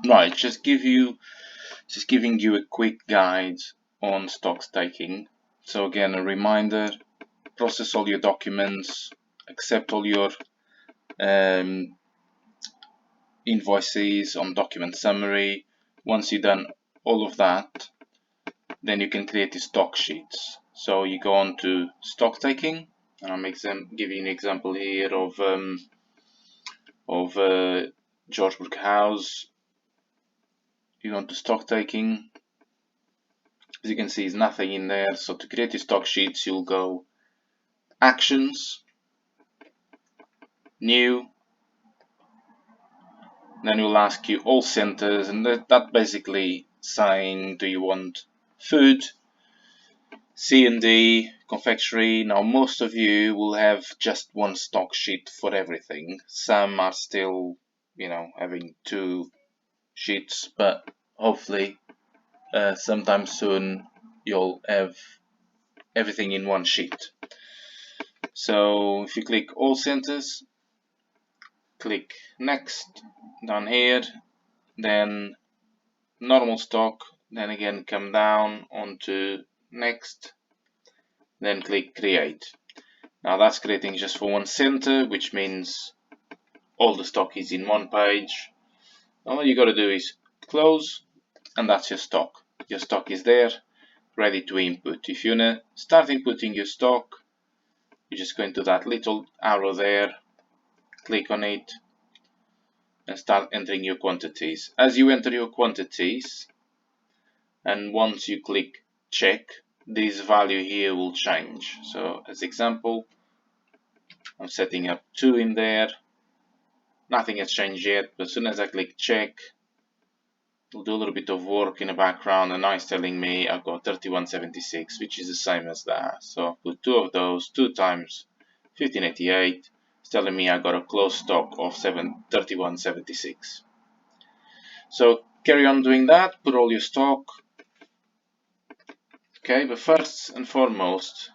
Right, just giving you a quick guide on stock taking. So again, a reminder: process all your documents, accept all your um, invoices on document summary. Once you've done all of that, then you can create the stock sheets. So you go on to stock taking, and I'm giving you an example here of George Brook House. You go on to stock taking. As you can see, there's nothing in there. So to create your stock sheets, you'll go actions, new, then it will ask you all centers, and that basically saying, do you want food, C&D, confectionery. Now most of you will have just one stock sheet for everything. Some are still, having two sheets, but hopefully sometime soon you'll have everything in one sheet. So if you click all centers, click next down here, then normal stock, then again come down onto next, then click create. Now that's creating just for one center, which means all the stock is in one page. All you got to do is close, and that's your stock. Your stock is there, ready to input. If you wanna start inputting your stock, you just go into that little arrow there, click on it, and start entering your quantities. As you enter your quantities, and once you click check, this value here will change. So as example, I'm setting up 2 in there. Nothing has changed yet, but as soon as I click check, it'll do a little bit of work in the background, and now it's telling me I've got 3176, which is the same as that. So I'll put 2 of those, 2 times 1588. It's telling me I got a closed stock of 3176. So carry on doing that, put all your stock. Okay, but first and foremost,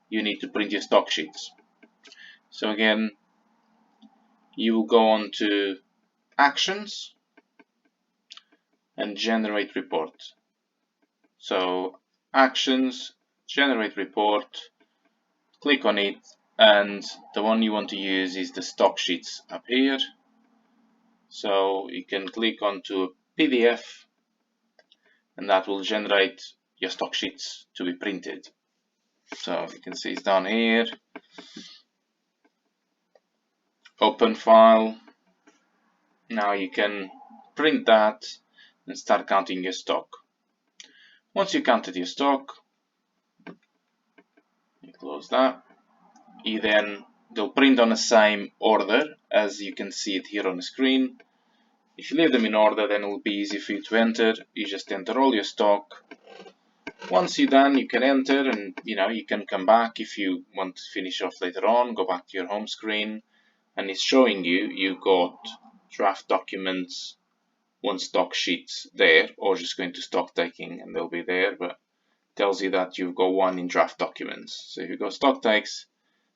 you need to print your stock sheets. So again, you will go on to actions and generate report. So actions, generate report, click on it, and the one you want to use is the stock sheets up here. So you can click onto a PDF, and that will generate your stock sheets to be printed. So you can see it's down here. Open file. Now you can print that and start counting your stock. Once you counted your stock, you close that. They'll print on the same order as you can see it here on the screen. If you leave them in order, then it will be easy for you to enter. You just enter all your stock. Once you're done, you can enter, and you can come back if you want to finish off later on. Go back to your home screen, and it's showing you got draft documents, one stock sheets there, or just going to stock taking and they'll be there, but it tells you that you've got one in draft documents. So if you go stock takes,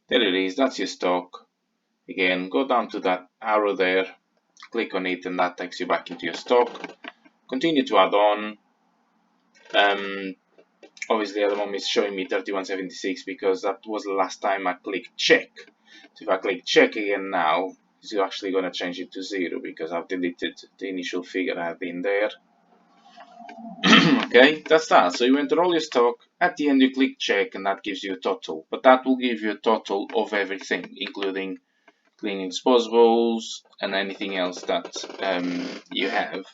there it is, that's your stock. Again, go down to that arrow there, click on it, and that takes you back into your stock. Continue to add on. Obviously at the moment it's showing me 3176 because that was the last time I clicked check. So if I click check again now, it's actually going to change it to 0 because I've deleted the initial figure I had in there. Okay, that's that. So you enter all your stock. At the end you click check, and that gives you a total. But that will give you a total of everything, including cleaning disposables and anything else that you have.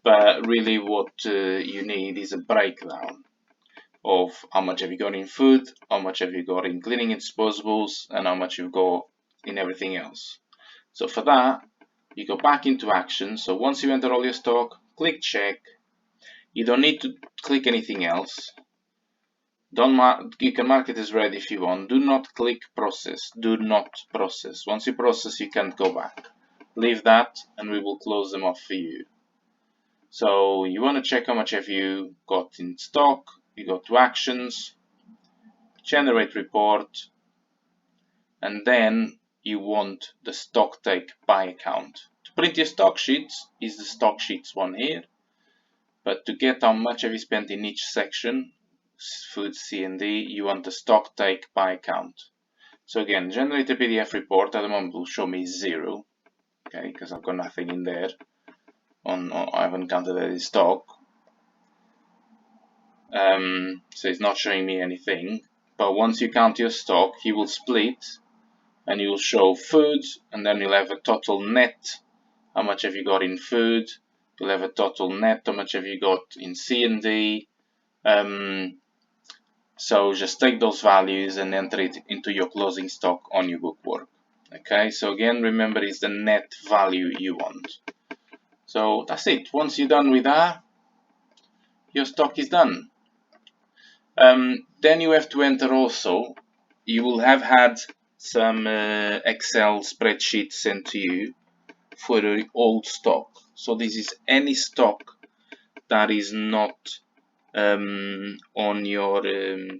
But really what you need is a breakdown of how much have you got in food, how much have you got in cleaning and disposables, and how much you've got in everything else. So for that, you go back into action. So once you enter all your stock, click check. You don't need to click anything else. You can mark it as red if you want. Do not click process. Do not process. Once you process, you can't go back. Leave that, and we will close them off for you. So you want to check how much have you got in stock. You go to actions, generate report, and then you want the stock take by account To print your stock sheets is the stock sheets one here, but to get how much have you spent in each section, food C and D, you want the stock take by account. So again, generate a PDF report. At the moment will show me 0, okay, because I've got nothing in there. I haven't counted any stock, so it's not showing me anything. But once you count your stock, he will split, and you will show food, and then you'll have a total net. How much have you got in food? You'll have a total net. How much have you got in C and D? So just take those values and enter it into your closing stock on your bookwork. Okay, so again, remember it's the net value you want. So that's it. Once you're done with that, your stock is done. Then you have to enter also, you will have had some Excel spreadsheet sent to you for your old stock. So this is any stock that is not on your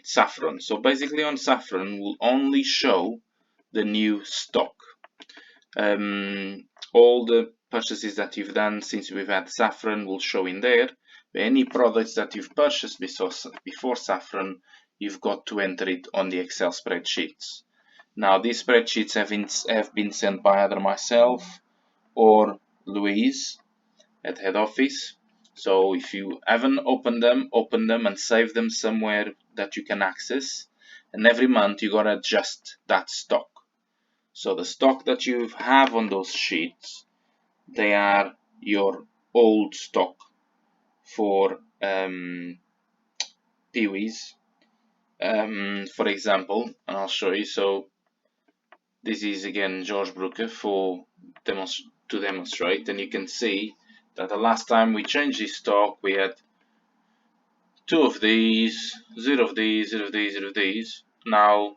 Saffron. So basically on Saffron will only show the new stock. All the purchases that you've done since we've had Saffron will show in there. Any products that you've purchased before Saffron, you've got to enter it on the Excel spreadsheets. Now these spreadsheets have been sent by either myself or Louise at head office. So if you haven't opened them, open them and save them somewhere that you can access. And every month you gotta adjust that stock. So the stock that you have on those sheets, they are your old stock for peewees, for example, and I'll show you. So this is again George Brooker to demonstrate, and you can see that the last time we changed this stock, we had 2 of these, 0 of these, 0 of these, 0 of these. Now,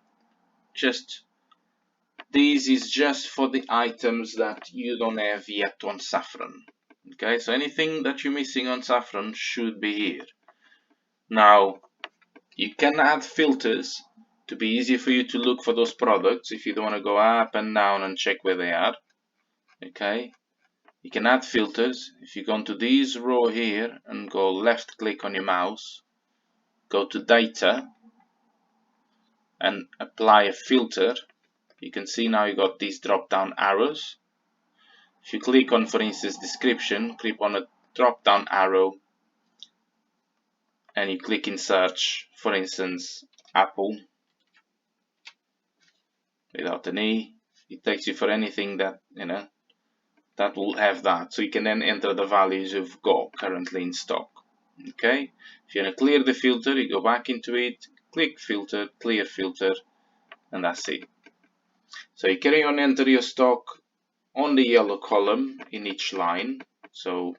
this is just for the items that you don't have yet on Saffron. Okay, so anything that you're missing on Saffron should be here. Now, you can add filters to be easier for you to look for those products if you don't want to go up and down and check where they are. Okay, you can add filters. If you go into this row here and go left click on your mouse, go to data and apply a filter, you can see now you got these drop down arrows. If you click on, for instance, description, click on a drop down arrow and you click in search, for instance, Apple without an E, it takes you for anything that that will have that. So you can then enter the values you've got currently in stock. Okay, if you want to clear the filter, you go back into it, click filter, clear filter, and that's it. So you carry on enter your stock on the yellow column in each line. So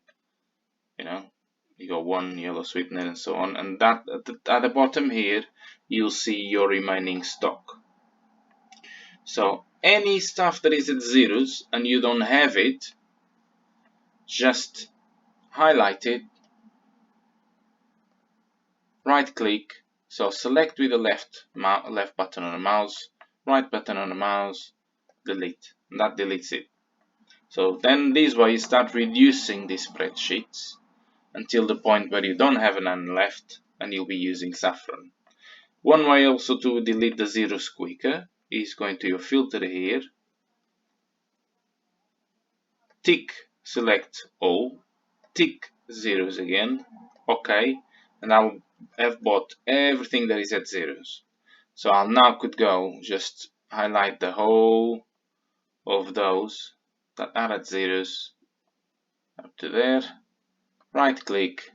you got 1 yellow sweetener and so on, and that at the bottom here you'll see your remaining stock. So any stuff that is at zeros and you don't have it, just highlight it, right click, so select with the left button on the mouse, right button on the mouse, delete, and that deletes it. So then this way you start reducing these spreadsheets until the point where you don't have none left and you'll be using Saffron. One way also to delete the zeros quicker is going to your filter here, tick select all, tick zeros again, OK, and I'll have bought everything that is at zeros. So I now could go just highlight the whole of those that are at zeros up to there, right click,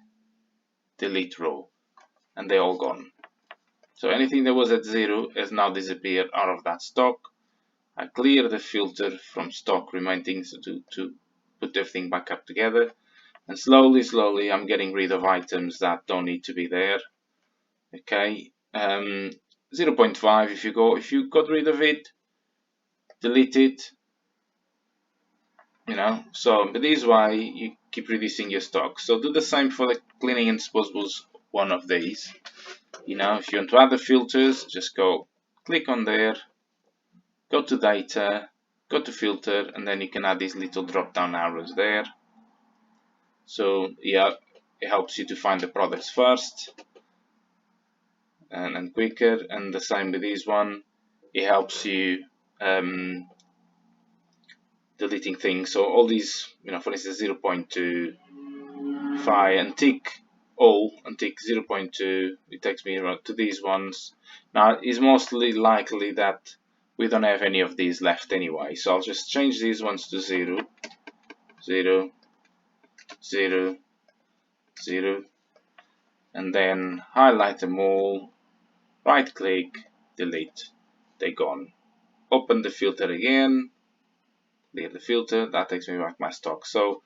delete row, and they're all gone. So anything that was at 0 has now disappeared out of that stock. I clear the filter from stock remaining to put everything back up together, and slowly I'm getting rid of items that don't need to be there. Okay, 0.5 if you got rid of it, delete it. So but this is why you keep reducing your stock. So do the same for the cleaning and disposables one of these. If you want to add the filters, just go click on there, go to data, go to filter, and then you can add these little drop down arrows there. So yeah, it helps you to find the products first and quicker, and the same with this one. It helps you deleting things. So all these, for instance, 0.2, and tick all and tick 0.2. It takes me to these ones. Now it's mostly likely that we don't have any of these left anyway, so I'll just change these ones to 0, 0, 0, 0, and then highlight them all, right click, delete, they're gone. Open the filter again, clear the filter, that takes me back to my stock. So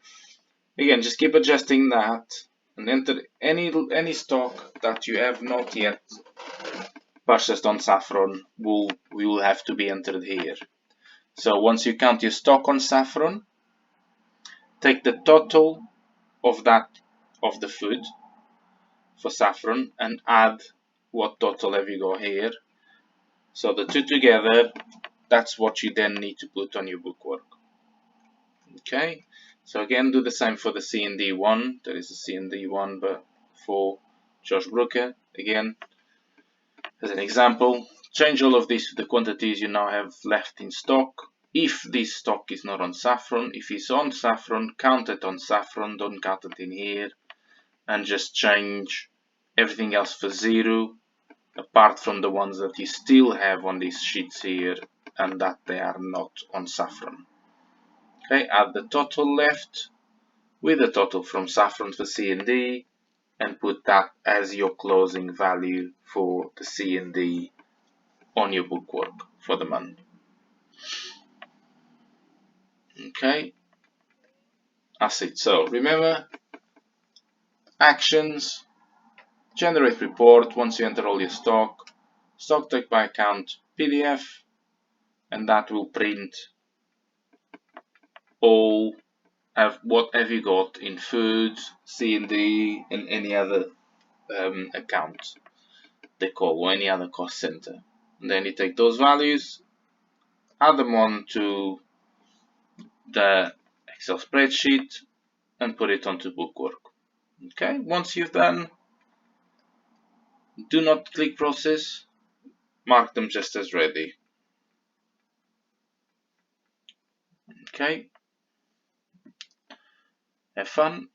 again, just keep adjusting that and enter any stock that you have not yet purchased on Saffron will have to be entered here. So once you count your stock on Saffron, take the total of the food for Saffron and add what total have you got here. So the two together, that's what you then need to put on your bookwork. Okay, so again, do the same for the C&D one. There is a C&D one, but for Josh Brooker, again, as an example, change all of these to the quantities you now have left in stock. If this stock is not on Saffron, if it's on Saffron, count it on Saffron, don't count it in here, and just change everything else for 0, apart from the ones that you still have on these sheets here and that they are not on Saffron. Okay, add the total left with the total from Saffron for C&D and put that as your closing value for the C&D on your bookwork for the month. Okay, that's it. So remember, actions, generate report once you enter all your stock take by account PDF, and that will print all what have you got in food, C&D, and any other account they call, or any other cost center. And then you take those values, add them on to the Excel spreadsheet, and put it onto bookwork. Okay, once you've done, do not click process, mark them just as ready. Okay, have fun.